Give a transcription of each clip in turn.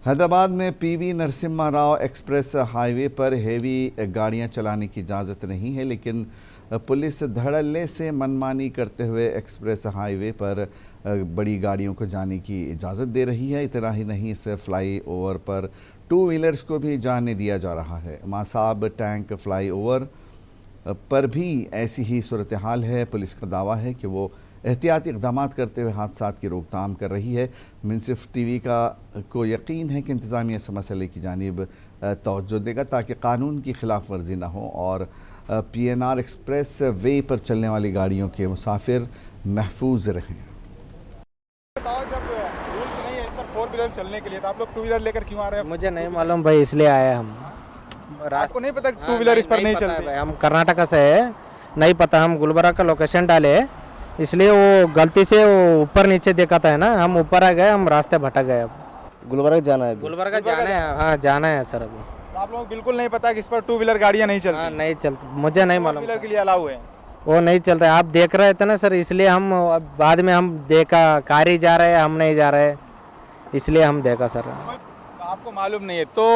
हैदराबाद में PV Narasimha Rao express highway पर heavy गाड़ियां चलाने की इजाज़त नहीं है, लेकिन पुलिस धड़ल्ले से मनमानी करते हुए एक्सप्रेस हाईवे पर बड़ी गाड़ियों को जाने की इजाज़त दे रही है। इतना ही नहीं, इस फ्लाई ओवर पर टू व्हीलर्स को भी जाने दिया जा रहा है। मासाब टैंक फ्लाई ओवर पर भी ऐसी ही सूरत हाल है। पुलिस का दावा है कि वो एहतियाती इक़दाम करते हुए हादसात की रोकथाम कर रही है। मुंसिफ टीवी को यकीन है कि इंतज़ामिया इस मसले की जानिब तवज्जो देगा ताकि कानून की खिलाफ वर्जी न हो और PNR एक्सप्रेस वे पर चलने वाली गाड़ियों के मुसाफिर महफूज रहें। जब रूल्स नहीं है इस पर 4 व्हीलर चलने के लिए, तो आप लोग 2 व्हीलर लेकर क्यों आ रहे हैं? मुझे नहीं मालूम भाई, इसलिए आए हम। आपको नहीं पता 2 व्हीलर इस पर नहीं चलते? भाई हम कर्नाटका से है, नहीं पता। हम गुलबर्गा का लोकेशन डाले, इसलिए वो गलती से वो ऊपर नीचे देखा था ना, हम ऊपर आ गए, हम रास्ते भटक गए। अब गुलबर्गा जाना है। गुलबर्गा जाना है, हाँ जाना है सर। अभी तो आप लोगों को बिल्कुल नहीं पता कि इस पर 2 व्हीलर गाड़ियाँ नहीं चलती? हाँ नहीं चलती, मुझे नहीं मालूम। व्हीलर के लिए अलाउ है? वो नहीं चल रहा है, आप देख रहे थे ना सर, इसलिए हम बाद में हम देखा कारी जा रहे हैं, हम नहीं जा रहे, इसलिए हम देखा सर। आपको मालूम नहीं है तो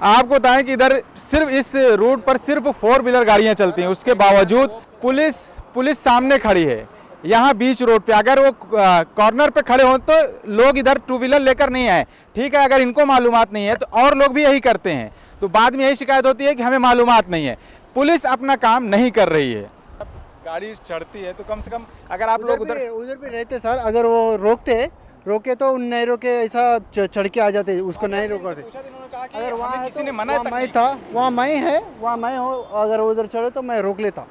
आपको बताएं कि इधर सिर्फ इस रूट पर सिर्फ 4 व्हीलर गाड़ियाँ चलती हैं, उसके बावजूद पुलिस सामने खड़ी है यहाँ बीच रोड पे। अगर वो कॉर्नर पे खड़े हों तो लोग इधर 2 व्हीलर लेकर नहीं आए, ठीक है। अगर इनको मालूमात नहीं है तो और लोग भी यही करते हैं, तो बाद में यही शिकायत होती है कि हमें मालूमात नहीं है। पुलिस अपना काम नहीं कर रही है। गाड़ी चढ़ती है तो कम से कम अगर आप लोग उधर भी रहते सर, अगर वो रोके तो नहीं रोके, ऐसा चढ़ के आ जाते, उसको नहीं रोकते। अगर वहाँ किसी ने मना मैं था, वहाँ मैं हूँ, अगर उधर चढ़े तो मैं रोक लेता।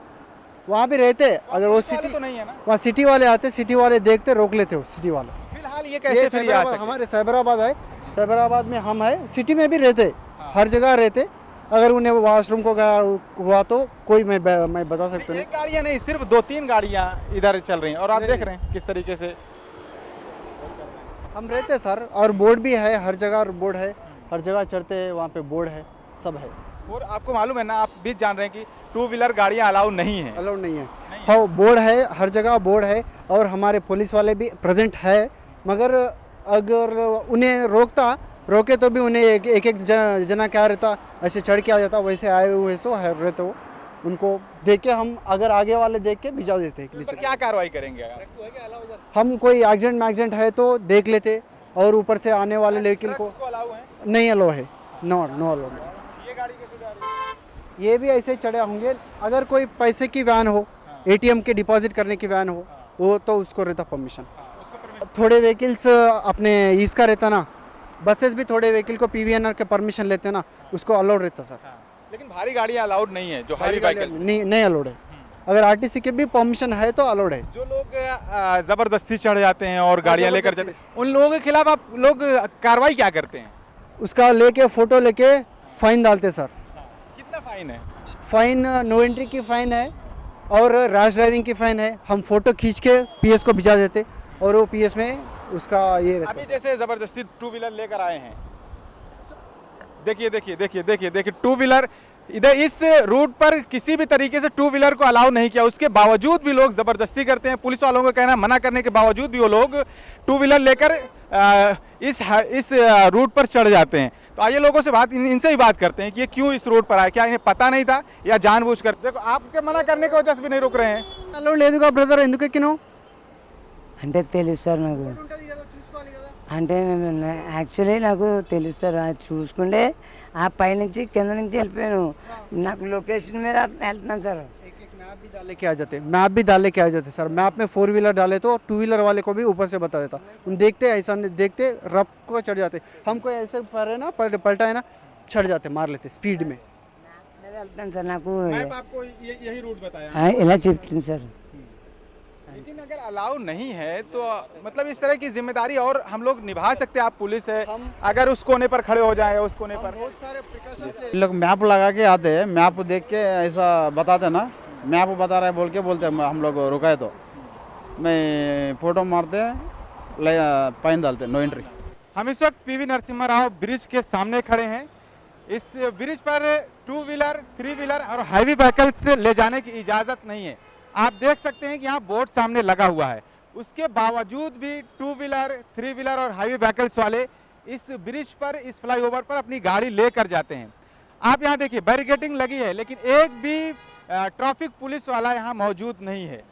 वहाँ भी रहते, अगर वो सिटी तो नहीं है ना, वहाँ सिटी वाले आते, सिटी वाले देखते रोक लेते, वो सिटी वाले। फिलहाल ये कैसे फिर आ सकते? हमारे साइबराबाद है, साइबराबाद में हम है, सिटी में भी रहते, हर जगह रहते। अगर उन्हें वॉशरूम को गया हुआ तो कोई मैं बता सकता हूँ। एक गाड़ियाँ नहीं, सिर्फ 2-3 गाड़ियाँ इधर चल रही हैं और आप देख रहे हैं किस तरीके से हम रहते सर। और बोर्ड भी है, हर जगह बोर्ड है, हर जगह चढ़ते हैं, वहाँ पे बोर्ड है, सब है। और आपको मालूम है ना, आप भी जान रहे हैं कि 2 व्हीलर गाड़ियाँ अलाउ नहीं है। अलाउ नहीं है, हाँ बोर्ड है, हर जगह बोर्ड है और हमारे पुलिस वाले भी प्रेजेंट है। मगर अगर उन्हें रोके तो भी उन्हें एक जना क्या रहता, ऐसे चढ़ के आ जाता, वैसे आए हुए सो है रहते हो। उनको देख के हम, अगर आगे वाले देख के भिजा देते हैं। तो क्या कार्रवाई करेंगे? हम कोई एक्सीडेंट है तो देख लेते, और ऊपर से आने वाले व्हीकल को नहीं अलाउ है, नो अलाउ। ये गाड़ी कैसे जा रही है? ये भी ऐसे चढ़े होंगे। अगर कोई पैसे की वैन हो, ATM के डिपॉजिट करने की वैन हो, वो तो उसको रहता परमिशन। थोड़े व्हीकल्स अपने इसका रहता ना, बसेस भी थोड़े व्हीकल को PVNR के परमिशन लेते हैं ना, उसको अलाउड रहता सर। लेकिन भारी गाड़ियाँ अलाउड नहीं है, जो हैवी व्हीकल्स नहीं अलाउड है। अगर RTC के भी परमिशन है तो अलाउड है। जो लोग जबरदस्ती चढ़ जाते हैं और गाड़ियाँ लेकर जाते हैं, उन लोगों के खिलाफ आप लोग कार्रवाई क्या करते हैं? उसका लेके फोटो लेके फाइन डालते सर। कितना फाइन है? फाइन नो एंट्री की फाइन है और रैश ड्राइविंग की फाइन है। हम फोटो खींच के PS को भिजा देते और वो PS में उसका ये रहता। अभी जैसे जबरदस्ती 2 व्हीलर लेकर आए हैं, देखिए 2 व्हीलर इधर इस रूट पर किसी भी तरीके से 2 व्हीलर को अलाउ नहीं किया, उसके बावजूद भी लोग जबरदस्ती करते हैं। पुलिस वालों का कहना, मना करने के बावजूद भी वो लोग 2 व्हीलर लेकर इस रूट पर चढ़ जाते हैं। तो आइए लोगों से इनसे ही बात करते हैं कि ये क्यों इस रोड पर आए, क्या इन्हें पता नहीं था या जानबूझकर? देखो, आपके मना करने की वजह से भी नहीं रुक रहे हैं। అలో లేదుగా బ్రదర్, ఎందుకు ఎక్కినావు? అంటే తెలుసు సార్ నాకు. అంటే యాక్చువల్లీ నాకు తెలుసు సార్, అది చూసుకుంటే ఆ పైనుంచి కింద నుంచి వెళ్ళిపోయాను. నాకు లొకేషన్ మీద వెళ్తున్నాను సార్. मैप भी डाल के आ जाते सर। मैप में 4 व्हीलर डाले तो 2 व्हीलर वाले को भी ऊपर से बता देता। उन देखते ऐसा देखते रफ को चढ़ जाते। हम कोई ऐसे पर है ना, पलटा है ना, चढ़ जाते, मार लेते स्पीड में। వెళ్తాను సార్. నాకు मैप आपको यही रूट बताया, ఇలా చెప్తుంది సార్. लेकिन अगर अलाउ नहीं है तो मतलब इस तरह की जिम्मेदारी और हम लोग निभा सकते हैं। आप पुलिस है, अगर उस कोने पर खड़े हो जाए, उस कोने पर बहुत सारे प्रिकॉशंस लोग मैप लगा के आते हैं, मैप देख के ऐसा बताते ना, मैप बता रहा है बोल के बोलते हैं, हम लोग रुकाए तो मैं फोटो मारते हैं, फाइन डालते हैं, नो एंट्री। हम इस वक्त PV नरसिम्हा राव ब्रिज के सामने खड़े हैं। इस ब्रिज पर 2 व्हीलर, 3 व्हीलर और हैवी व्हीकल्स ले जाने की इजाज़त नहीं है। आप देख सकते हैं कि यहाँ बोर्ड सामने लगा हुआ है, उसके बावजूद भी 2 व्हीलर, 3 व्हीलर और हैवी व्हीकल्स वाले इस ब्रिज पर, इस फ्लाईओवर पर अपनी गाड़ी लेकर जाते हैं। आप यहाँ देखिए बैरिकेडिंग लगी है, लेकिन एक भी ट्रैफिक पुलिस वाला यहाँ मौजूद नहीं है।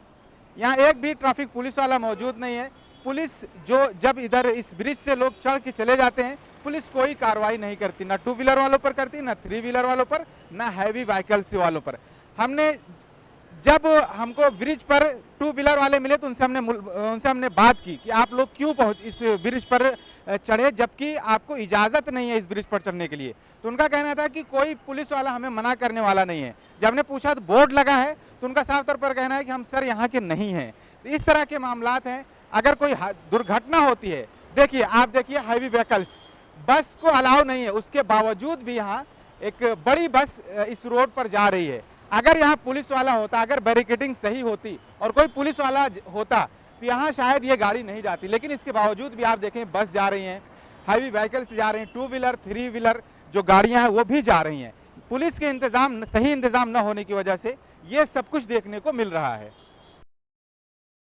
यहाँ एक भी ट्रैफिक पुलिस वाला मौजूद नहीं है। पुलिस जो जब इधर इस ब्रिज से लोग चढ़ के चले जाते हैं, पुलिस कोई कार्रवाई नहीं करती, ना 2 व्हीलर वालों पर करती, ना 3 व्हीलर वालों पर, ना हैवी व्हीकल्स वालों पर। जब हमको ब्रिज पर 2 व्हीलर वाले मिले तो उनसे हमने बात की कि आप लोग क्यों इस ब्रिज पर चढ़े जबकि आपको इजाज़त नहीं है इस ब्रिज पर चढ़ने के लिए। तो उनका कहना था कि कोई पुलिस वाला हमें मना करने वाला नहीं है। जब हमने पूछा तो बोर्ड लगा है, तो उनका साफ तौर पर कहना है कि हम सर यहाँ के नहीं हैं। तो इस तरह के मामलात हैं। अगर कोई दुर्घटना होती है, देखिए आप देखिए हैवी व्हीकल्स, बस को अलाउ नहीं है, उसके बावजूद भी यहाँ एक बड़ी बस इस रोड पर जा रही है। अगर यहाँ पुलिस वाला होता, अगर बैरिकेडिंग सही होती और कोई पुलिस वाला होता तो यहाँ शायद ये गाड़ी नहीं जाती, लेकिन इसके बावजूद भी आप देखें बस जा रही हैं, हैवी व्हीकल्स जा रहे हैं, 2 व्हीलर 3 व्हीलर जो गाड़ियाँ हैं वो भी जा रही हैं। पुलिस के सही इंतजाम न होने की वजह से ये सब कुछ देखने को मिल रहा है।